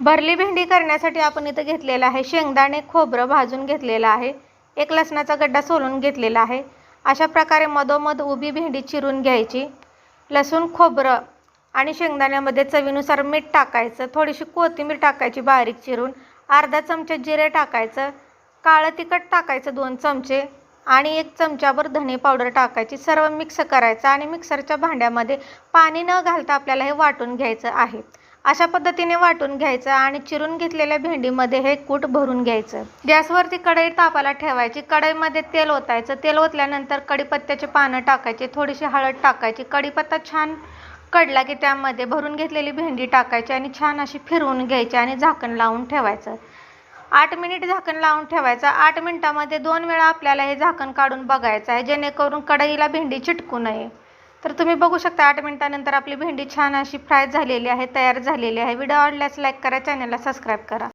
भरली भेंडी करण्यासाठी आपण इथं घेतलेलं आहे शेंगदाणे, खोबरं भाजून घेतलेलं आहे, एक लसणाचा गड्डा सोलून घेतलेला आहे। अशा प्रकारे मधोमध उभी भेंडी चिरून घ्यायची। लसूण, खोबरं आणि शेंगदाण्यामध्ये चवीनुसार मीठ टाकायचं, थोडीशी कोथिंबीर टाकायची बारीक चिरून, अर्धा चमचा जिरे टाकायचं, काळं तिखट टाकायचं 2 चमचे आणि 1 चमचाभर धणे पावडर टाकायची। सर्व मिक्स करायचं आणि मिक्सरच्या भांड्यामध्ये पाणी न घालता आपल्याला हे वाटून घ्यायचं आहे। अशा पद्धतीने वाटून घ्यायचं आणि चिरून घेतलेल्या भेंडीमध्ये हे कूट भरून घ्यायचं। गॅसवरती कढई तापायला ठेवायची, कढईमध्ये तेल ओतायचं, तेल ओतल्यानंतर कढीपत्त्याची पानं टाकायची, थोडीशी हळद टाकायची, कढीपत्ता छान कडला की त्यामध्ये भरून घेतलेली भेंडी टाकायची आणि छान अशी फिरवून घ्यायची आणि झाकण लावून ठेवायचं। 8 मिनिट झाकण लावून ठेवायचं। 8 मिनिटामध्ये 2 वेळा आपल्याला हे झाकण काढून बघायचं आहे, जेणेकरून कढईला भेंडी चिटकू नये। तर तुम्ही बघू शकता 8 मिनिटानंतर आपली भेंडी छान अशी फ्राय झालेली आहे, तयार झालेली आहे। व्हिडिओ आवडल्यास लाईक करा, चॅनलला सबस्क्राईब करा।